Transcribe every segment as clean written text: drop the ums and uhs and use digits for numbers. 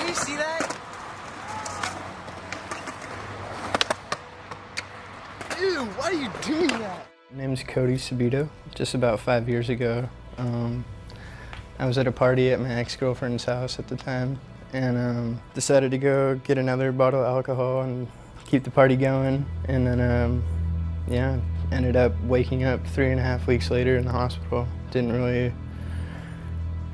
you see that? Ew, why are you doing that? My name's Cody Subido. Just about 5 years ago, I was at a party at my ex-girlfriend's house at the time, and decided to go get another bottle of alcohol and keep the party going. And then, yeah, ended up waking up 3.5 weeks later in the hospital. Didn't really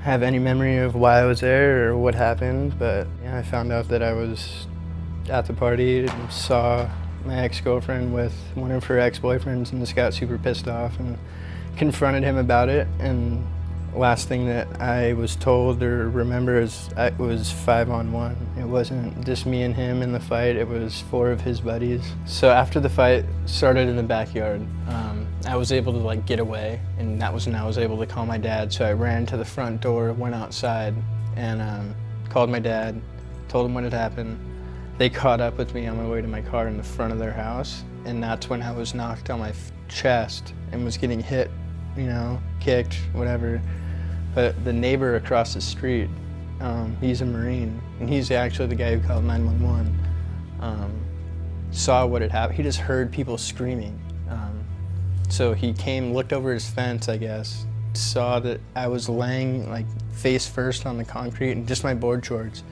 have any memory of why I was there or what happened, but yeah, I found out that I was at the party and saw my ex-girlfriend with one of her ex-boyfriends, and just got super pissed off and confronted him about it. And last thing that I was told or remember is it was 5-on-1. It wasn't just me and him in the fight, it was 4 of his buddies. So after the fight started in the backyard, I was able to like get away, and that was when I was able to call my dad. So I ran to the front door, went outside, and called my dad, told him what had happened. They caught up with me on my way to my car in the front of their house, and that's when I was knocked on my chest and was getting hit, you know, kicked, whatever. But the neighbor across the street, he's a Marine, and he's actually the guy who called 911, saw what had happened. He just heard people screaming. So he came, looked over his fence, I guess, saw that I was laying like face first on the concrete and just my board shorts.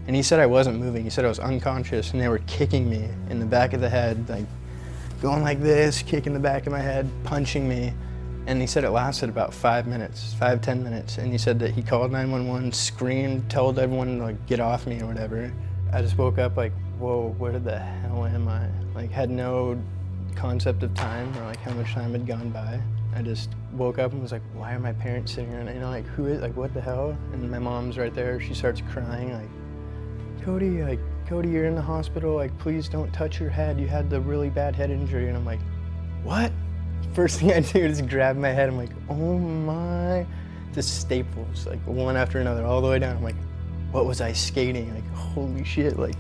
And he said I wasn't moving. He said I was unconscious, and they were kicking me in the back of the head, like going like this, kicking the back of my head, punching me. And he said it lasted about 5 minutes, 5-10 minutes. And he said that he called 911, screamed, told everyone to like get off me or whatever. I just woke up like, whoa, where the hell am I? Like, had no concept of time or like how much time had gone by. I just woke up and was like, why are my parents sitting around? You know, like, who is, like, what the hell? And my mom's right there. She starts crying, like, Cody, you're in the hospital. Like, please don't touch your head. You had the really bad head injury. And I'm like, what? First thing I do is grab my head. I'm like, oh my. Just staples, like one after another, all the way down. I'm like, what was I skating? Like, holy shit. Like,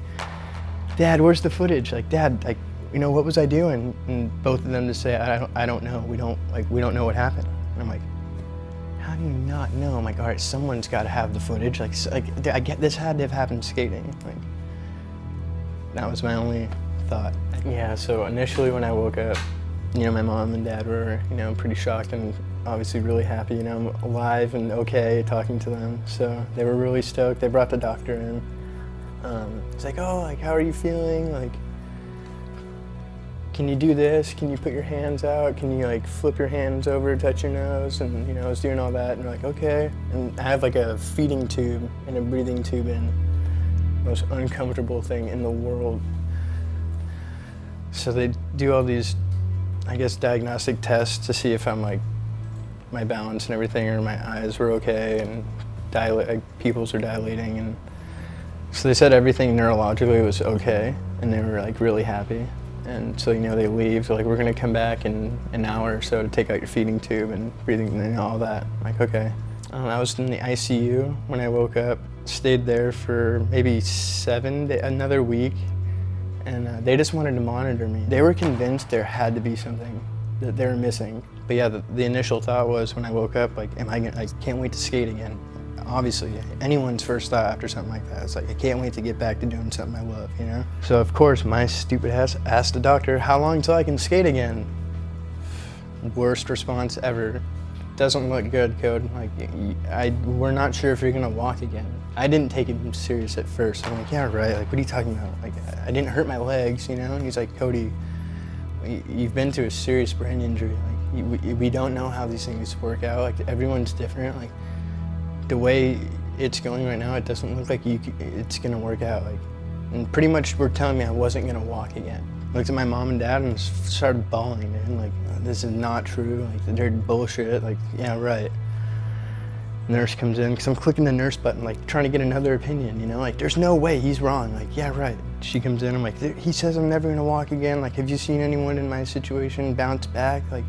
Dad, where's the footage? Like, Dad, like, you know, what was I doing? And both of them just say, I don't know. We don't know what happened. And I'm like, how do you not know? I'm like, all right, someone's got to have the footage. Like I get this had to have happened skating. Like, that was my only thought. Yeah. So initially, when I woke up, you know, my mom and dad were, you know, pretty shocked and obviously really happy. You know, I'm alive and okay, talking to them. So they were really stoked. They brought the doctor in. It's like, oh, like, how are you feeling? Like, can you do this? Can you put your hands out? Can you like flip your hands over, touch your nose? And you know, I was doing all that, and they're like, okay. And I have like a feeding tube and a breathing tube in. Most uncomfortable thing in the world. So they do all these, I guess, diagnostic tests to see if I'm like, my balance and everything, or my eyes were okay, and pupils are dilating. And so they said everything neurologically was okay, and they were like really happy. And so, you know, they leave, they're like, we're gonna come back in an hour or so to take out your feeding tube and breathing and all that. I'm like, okay. I was in the ICU when I woke up, stayed there for maybe 7 days, another week, and they just wanted to monitor me. They were convinced there had to be something that they were missing. But yeah, the initial thought was when I woke up, like, I can't wait to skate again. Obviously, anyone's first thought after something like that is like, I can't wait to get back to doing something I love, you know? So of course, my stupid ass asked the doctor, how long till I can skate again? Worst response ever. Doesn't look good, Code. Like, we're not sure if you're gonna walk again. I didn't take him serious at first. I'm like, yeah, right, like, what are you talking about? Like, I didn't hurt my legs, you know? And he's like, Cody, you've been through a serious brain injury. Like, we don't know how these things work out. Like, everyone's different. Like, the way it's going right now, it doesn't look like it's gonna work out. Like, and pretty much were telling me I wasn't gonna walk again. I looked at my mom and dad and started bawling, man. Like, this is not true. Like, they're bullshit. Like, yeah, right. Nurse comes in, because I'm clicking the nurse button, like, trying to get another opinion, you know? Like, there's no way he's wrong. Like, yeah, right. She comes in, I'm like, he says I'm never gonna walk again. Like, have you seen anyone in my situation bounce back? Like,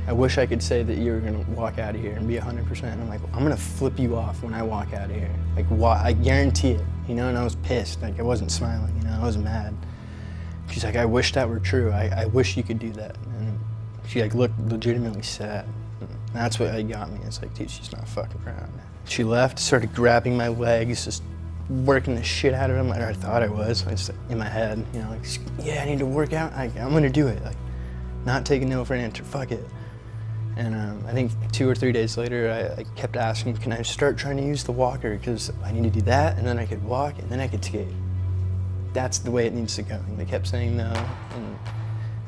I wish I could say that you were gonna walk out of here and be 100%. And I'm like, I'm gonna flip you off when I walk out of here. Like, I guarantee it, you know? And I was pissed. Like, I wasn't smiling, you know? I was mad. She's like, I wish that were true. I wish you could do that. And she like looked legitimately sad. And that's what got me. It's like, dude, she's not fucking around. She left, started grabbing my legs, just working the shit out of him, or I thought I was. I just in my head, you know, like, yeah, I need to work out. I'm gonna do it. Like, not taking no for an answer. Fuck it. And I think 2 or 3 days later, I kept asking, can I start trying to use the walker? Because I need to do that, and then I could walk, and then I could skate. That's the way it needs to go. And they kept saying no, and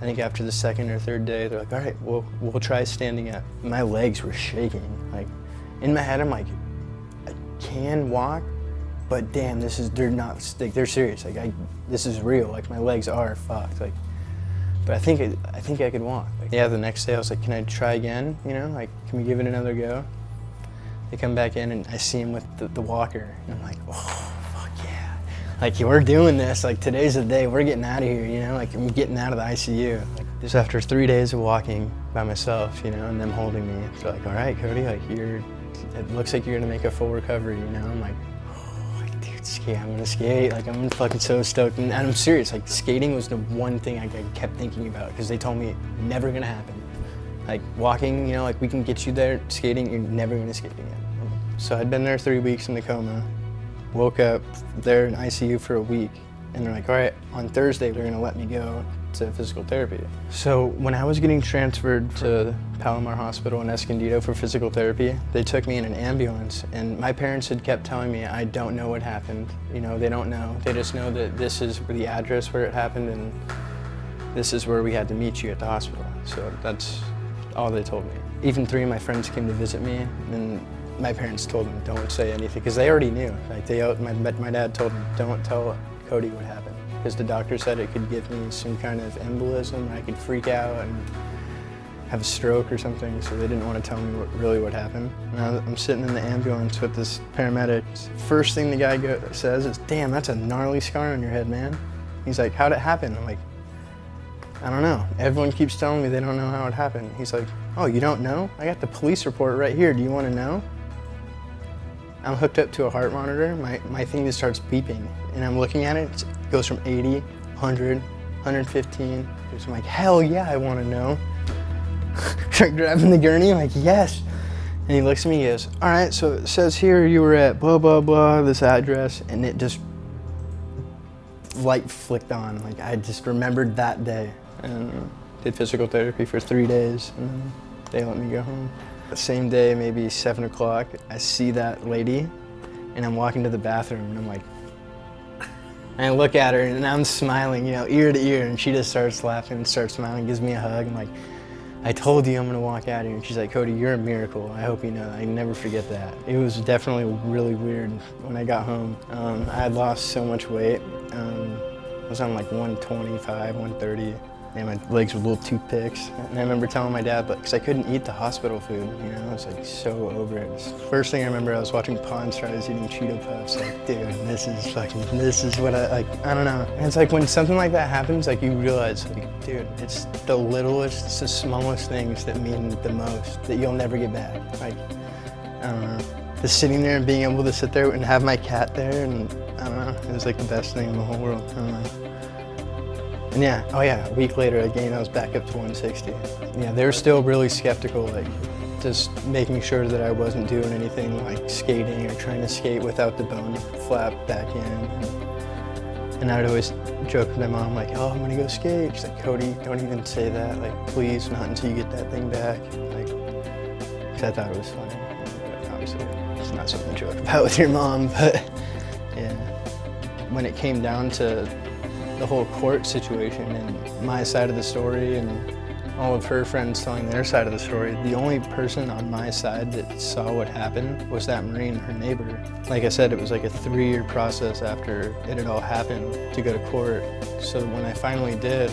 I think after the 2nd or 3rd day, they're like, all right, we'll try standing up. My legs were shaking. Like, in my head, I'm like, I can walk, but damn, they're not, like, they're serious. Like, this is real. Like, my legs are fucked. Like, but I think I could walk. Like, yeah, the next day I was like, can I try again? You know, like, can we give it another go? They come back in and I see him with the walker, and I'm like, oh, fuck yeah. Like, we're doing this. Like, today's the day. We're getting out of here, you know? Like, I'm getting out of the ICU. Like, this after 3 days of walking by myself, you know, and them holding me. They're like, all right, Cody, like, it looks like you're gonna make a full recovery, you know? I'm like, skate, I'm gonna skate, like, I'm fucking so stoked, and I'm serious. Like, skating was the one thing I kept thinking about, because they told me never gonna happen. Like, walking, you know, like, we can get you there. Skating, you're never gonna skate again. So I'd been there 3 weeks in the coma, woke up there in ICU for a week, and they're like, all right, on Thursday they're gonna let me go to physical therapy. So when I was getting transferred to Palomar Hospital in Escondido for physical therapy, they took me in an ambulance, and my parents had kept telling me, I don't know what happened. You know, they don't know. They just know that this is the address where it happened, and this is where we had to meet you at the hospital. So that's all they told me. Even 3 of my friends came to visit me, and my parents told them, don't say anything, because they already knew. Like, my dad told them, don't tell Cody what happened, because the doctor said it could give me some kind of embolism, I could freak out and have a stroke or something, so they didn't want to tell me what happened. And I'm sitting in the ambulance with this paramedic. First thing the guy says is, damn, that's a gnarly scar on your head, man. He's like, how'd it happen? I'm like, I don't know. Everyone keeps telling me they don't know how it happened. He's like, oh, you don't know? I got the police report right here. Do you want to know? I'm hooked up to a heart monitor. My thing just starts beeping, and I'm looking at it. It goes from 80, 100, 115. So I'm like, hell yeah, I want to know. Start grabbing the gurney. I'm like, yes. And he looks at me. He goes, all right. So it says here you were at blah blah blah, this address, and it just light flicked on. Like, I just remembered that day, and did physical therapy for 3 days, and then they let me go home. The same day, maybe 7 o'clock, I see that lady, and I'm walking to the bathroom, and I'm like, and I look at her, and I'm smiling, you know, ear to ear, and she just starts laughing and starts smiling, gives me a hug. I'm like, I told you I'm gonna walk out here. And she's like, Cody, you're a miracle. I hope you know that. I never forget that. It was definitely really weird when I got home. I had lost so much weight. I was on like 125, 130. And my legs were little toothpicks. And I remember telling my dad, because I couldn't eat the hospital food, you know, I was like so over it. First thing I remember, I was watching Pawn Stars eating Cheeto Puffs, like, dude, this is what I don't know. And it's like when something like that happens, like, you realize, like, dude, it's the littlest, it's the smallest things that mean the most, that you'll never get back. Like, I don't know. Just sitting there and being able to sit there and have my cat there, and I don't know, it was like the best thing in the whole world, I don't know. And yeah, oh yeah, a week later again, I was back up to 160. Yeah, they were still really skeptical, like, just making sure that I wasn't doing anything like skating or trying to skate without the bone flap back in. And I'd always joke with my mom, like, oh, I'm gonna go skate. She's like, Cody, don't even say that, like, please, not until you get that thing back. Like, because I thought it was funny. But obviously, it's not something to joke about with your mom, but yeah. When it came down to the whole court situation and my side of the story and all of her friends telling their side of the story, the only person on my side that saw what happened was that Marine, her neighbor. Like I said, it was like a 3-year process after it had all happened to go to court. So when I finally did,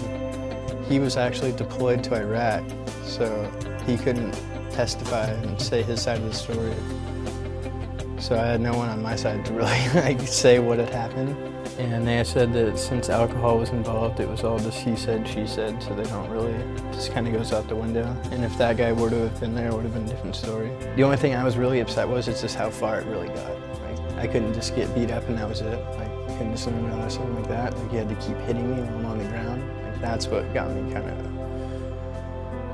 he was actually deployed to Iraq, so he couldn't testify and say his side of the story. So I had no one on my side to really like say what had happened. And they said that since alcohol was involved, it was all just he said, she said, so they don't really, just kind of goes out the window. And if that guy were to have been there, it would have been a different story. The only thing I was really upset was it's just how far it really got. Like, I couldn't just get beat up and that was it. Like, I couldn't just learn a lesson like that. Like, you had to keep hitting me while I'm on the ground. Like, that's what got me kind of,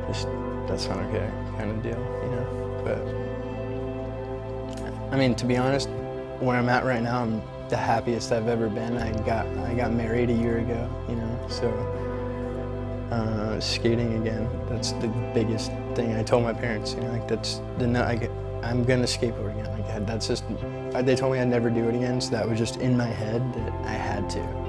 just, that's not okay kind of deal, you know? But, I mean, to be honest, where I'm at right now, I'm the happiest I've ever been. I got married a year ago, you know, so skating again, that's the biggest thing. I told my parents, you know, like I'm gonna skateboard again. Like that's just, they told me I'd never do it again, so that was just in my head that I had to.